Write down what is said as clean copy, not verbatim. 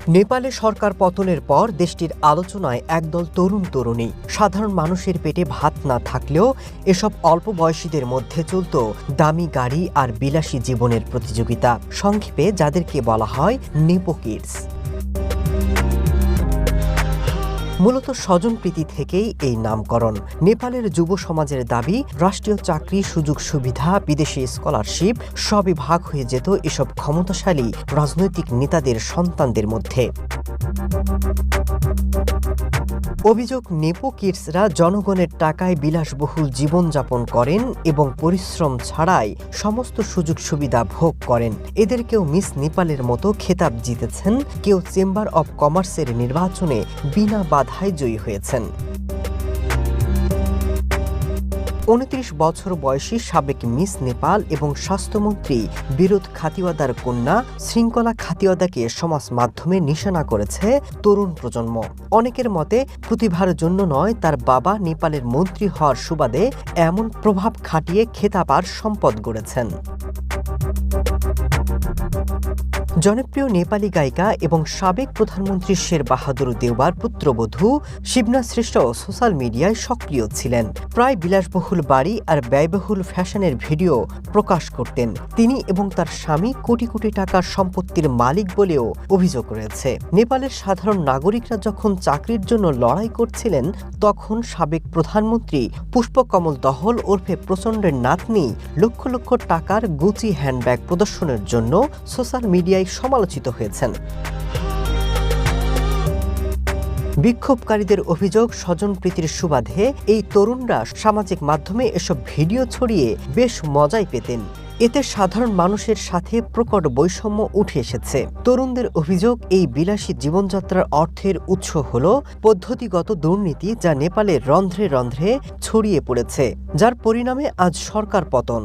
নেপালে সরকার পতনের পর দেশটির আলোচনায় একদল তরুণ তরুণী। সাধারণ মানুষের পেটে ভাত না থাকলেও এসব অল্প বয়সীদের মধ্যে চলত দামি গাড়ি আর বিলাসী জীবনের প্রতিযোগিতা, সংক্ষেপে যাদেরকে বলা হয় নেপো কিডস। মূলত স্বজনপ্রীতি থেকেই এই নামকরণ। নেপালের যুব সমাজের দাবি, রাষ্ট্রীয় চাকরি, সুযোগ সুবিধা, বিদেশি স্কলারশিপ সবই ভাগ হয়ে যেত এসব ক্ষমতাশালী রাজনৈতিক নেতাদের সন্তানদের মধ্যে। অভিযোগ, নেপো কিডসরা জনগণের টাকায় বিলাসবহুল জীবনযাপন করেন এবং পরিশ্রম ছাড়াই সমস্ত সুযোগ সুবিধা ভোগ করেন। এদের কেউ মিস নেপালের মতো খেতাব জিতেছেন, কেউ চেম্বার অব কমার্সের নির্বাচনে বিনা বাধায় জয়ী হয়েছেন। 29 বছর বয়সী সাবেক মিস নেপাল এবং স্বাস্থ্যমন্ত্রী বিরোধ খাতিওয়াদার কন্যা শৃঙ্খলা খাতিওয়াদাকে সমাজ মাধ্যমে নিশানা করেছে তরুণ প্রজন্ম। অনেকের মতে প্রতিভার জন্য নয়, তার বাবা নেপালের মন্ত্রী হওয়ার সুবাদে এমন প্রভাব খাটিয়ে খেতাব আর সম্পদ গড়েছেন। জনপ্রিয় নেপালি গায়িকা এবং সাবেক প্রধানমন্ত্রী শের বাহাদুর দেওবার পুত্রবধূ শিবনা শ্রেষ্ঠ সোশ্যাল মিডিয়ায় সক্রিয় ছিলেন। প্রায় বিলাসবহুল বাড়ি আর ব্যয়বহুল ফ্যাশনের ভিডিও প্রকাশ করতেন। তিনি এবং তার স্বামী কোটি কোটি টাকার সম্পত্তির মালিক বলেও অভিযোগ রয়েছে। নেপালের সাধারণ নাগরিকরা যখন চাকরির জন্য লড়াই করছিলেন, তখন সাবেক প্রধানমন্ত্রী পুষ্পকমল দহল ওরফে প্রচণ্ডের নাতনি লক্ষ লক্ষ টাকার গুচি হ্যান্ডব্যাগ প্রদর্শনের জন্য সোশ্যাল মিডিয়ায় সমালোচিত হয়েছেন। বিক্ষোভকারীদের অভিযোগ, স্বজনপ্রীতির সুবাদে এই তরুণরা সামাজিক মাধ্যমে এসব ভিডিও ছড়িয়ে বেশ মজাই পেতেন। এতে সাধারণ মানুষের সাথে প্রকট বৈষম্য উঠে এসেছে। তরুণদের অভিযোগ, এই বিলাসী জীবনযাত্রার অর্থের উৎস হল পদ্ধতিগত দুর্নীতি, যা নেপালে রন্ধ্রে রন্ধ্রে ছড়িয়ে পড়েছে, যার পরিণামে আজ সরকার পতন।